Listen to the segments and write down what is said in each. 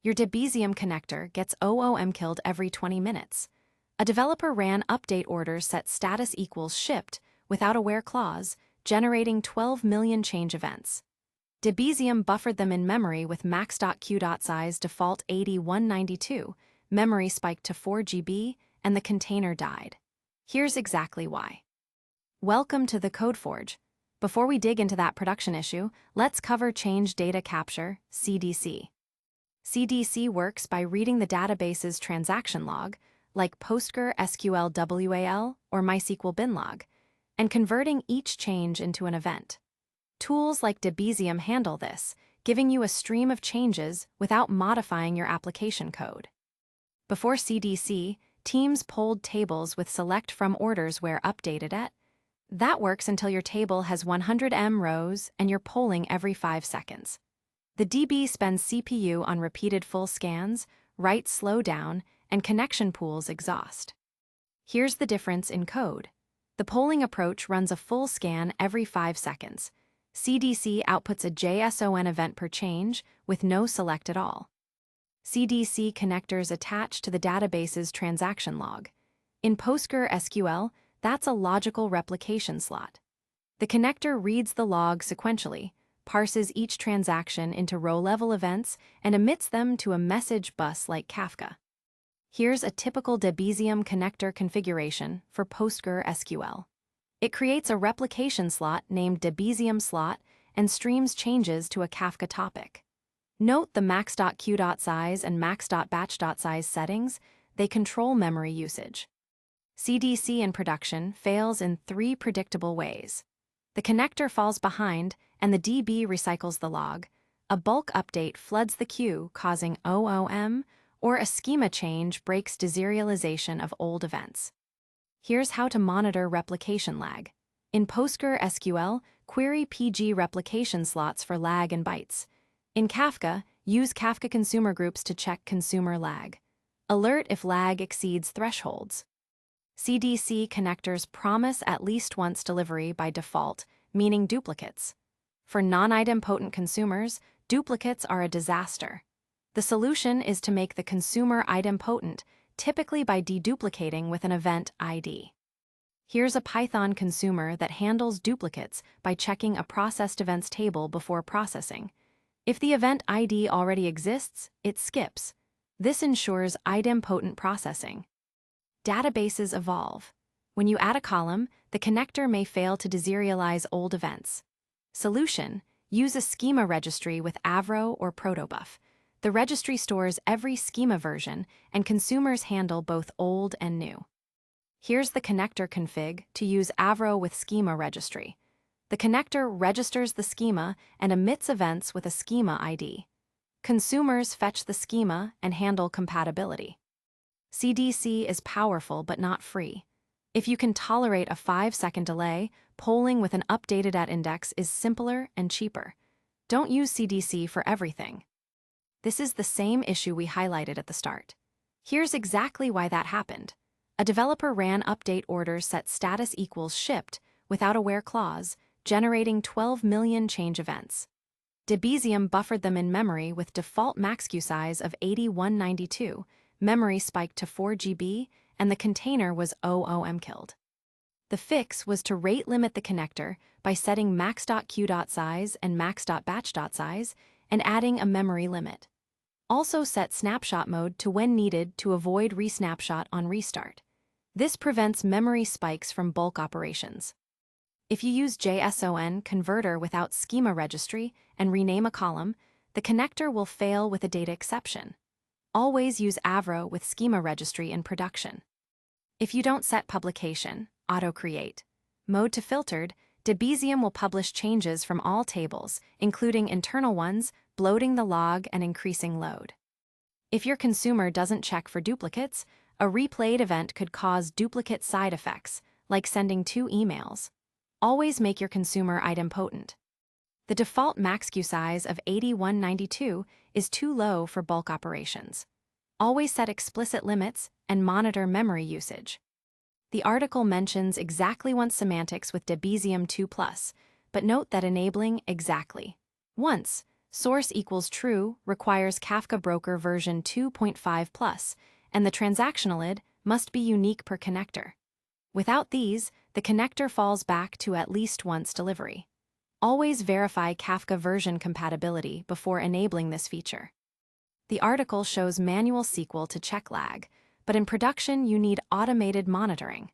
Your Debezium connector gets OOM-killed every 20 minutes. A developer ran update orders set status equals shipped without a where clause, generating 12 million change events. Debezium buffered them in memory with max.queue.size default 8192, memory spiked to 4 GB, and the container died. Here's exactly why. Welcome to TheCodeForge. Before we dig into that production issue, let's cover Change Data Capture, CDC. CDC works by reading the database's transaction log, like PostgreSQL WAL or MySQL binlog, and converting each change into an event. Tools like Debezium handle this, giving you a stream of changes without modifying your application code. Before CDC, teams pulled tables with select from orders where updated at. That works until your table has 100 rows and you're polling every 5 seconds. The DB spends CPU on repeated full scans, writes slow down, and connection pools exhaust. Here's the difference in code. The polling approach runs a full scan every 5 seconds. CDC outputs a JSON event per change with no select at all. CDC connectors attach to the database's transaction log. In PostgreSQL, that's a logical replication slot. The connector reads the log sequentially, parses each transaction into row-level events, and emits them to a message bus like Kafka. Here's a typical Debezium connector configuration for PostgreSQL. It creates a replication slot named Debezium slot and streams changes to a Kafka topic. Note the max.queue.size and max.batch.size settings. They control memory usage. CDC in production fails in 3 predictable ways. The connector falls behind, and the DB recycles the log. A bulk update floods the queue, causing OOM, or a schema change breaks deserialization of old events. Here's how to monitor replication lag. In PostgreSQL, query PG replication slots for lag and bytes. In Kafka, use Kafka consumer groups to check consumer lag. Alert if lag exceeds thresholds. CDC connectors promise at least once delivery by default, meaning duplicates. For non-idempotent consumers, duplicates are a disaster. The solution is to make the consumer idempotent, typically by deduplicating with an event ID. Here's a Python consumer that handles duplicates by checking a processed events table before processing. If the event ID already exists, it skips. This ensures idempotent processing. Databases evolve. When you add a column, the connector may fail to deserialize old events. Solution: use a schema registry with Avro or Protobuf. The registry stores every schema version, and consumers handle both old and new. Here's the connector config to use Avro with schema registry. The connector registers the schema and emits events with a schema ID. Consumers fetch the schema and handle compatibility. CDC is powerful but not free. If you can tolerate a 5-second delay, polling with an updated at index is simpler and cheaper. Don't use CDC for everything. This is the same issue we highlighted at the start. Here's exactly why that happened. A developer ran update orders set status equals shipped without a where clause, generating 12 million change events. Debezium buffered them in memory with default max.queue.size of 8192, memory spiked to 4 GB, and the container was OOM-killed. The fix was to rate limit the connector by setting max.queue.size and max.batch.size and adding a memory limit. Also set snapshot mode to when needed to avoid resnapshot on restart. This prevents memory spikes from bulk operations. If you use JSON converter without schema registry and rename a column, the connector will fail with a data exception. Always use Avro with schema registry in production. If you don't set publication.autocreate.mode to filtered, Debezium will publish changes from all tables, including internal ones, bloating the log and increasing load. If your consumer doesn't check for duplicates, a replayed event could cause duplicate side effects, like sending 2 emails. Always make your consumer idempotent. The default max.queue.size of 8192 is too low for bulk operations. Always set explicit limits and monitor memory usage. The article mentions exactly once semantics with Debezium 2+, but note that enabling exactly once Source equals true requires Kafka Broker version 2.5 plus, and the transactional ID must be unique per connector. Without these, the connector falls back to at least once delivery. Always verify Kafka version compatibility before enabling this feature. The article shows manual SQL to check lag, but in production you need automated monitoring.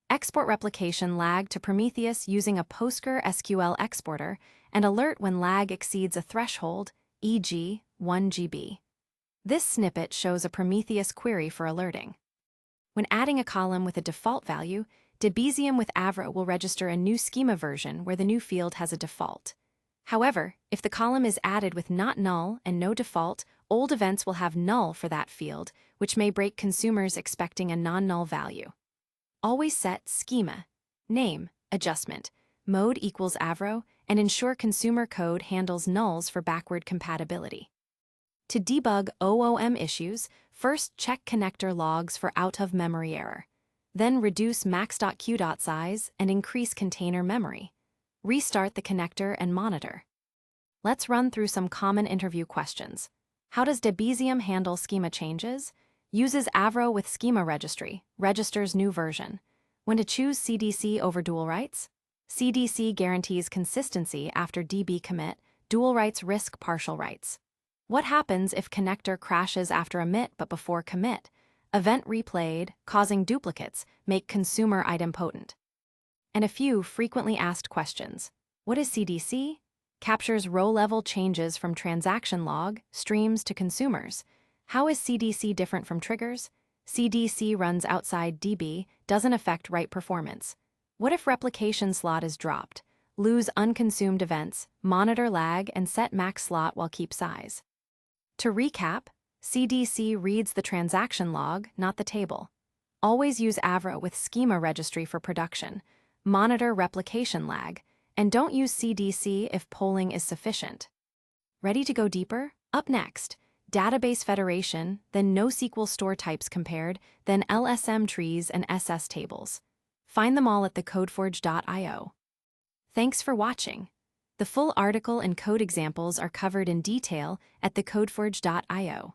Export replication lag to Prometheus using a PostgreSQL exporter and alert when lag exceeds a threshold, e.g., 1 GB. This snippet shows a Prometheus query for alerting. When adding a column with a default value, Debezium with Avro will register a new schema version where the new field has a default. However, if the column is added with not null and no default, old events will have null for that field, which may break consumers expecting a non-null value. Always set schema, name, adjustment, mode equals Avro, and ensure consumer code handles nulls for backward compatibility. To debug OOM issues, first check connector logs for out-of-memory error. Then reduce max.queue.size and increase container memory. Restart the connector and monitor. Let's run through some common interview questions. How does Debezium handle schema changes? Uses Avro with schema registry, registers new version. When to choose CDC over dual writes? CDC guarantees consistency after DB commit, dual writes risk partial writes. What happens if connector crashes after emit but before commit? Event replayed, causing duplicates, make consumer idempotent. And a few frequently asked questions. What is CDC? Captures row-level changes from transaction log, streams to consumers. How is CDC different from triggers? CDC runs outside DB, doesn't affect write performance. What if replication slot is dropped? Lose unconsumed events, monitor lag, and set max slot while keep size. To recap, CDC reads the transaction log, not the table. Always use Avro with schema registry for production. Monitor replication lag, and don't use CDC if polling is sufficient. Ready to go deeper? Up next, database federation, then NoSQL store types compared, then LSM trees and SS tables. Find them all at TheCodeForge.io. Thanks for watching. The full article and code examples are covered in detail at TheCodeForge.io.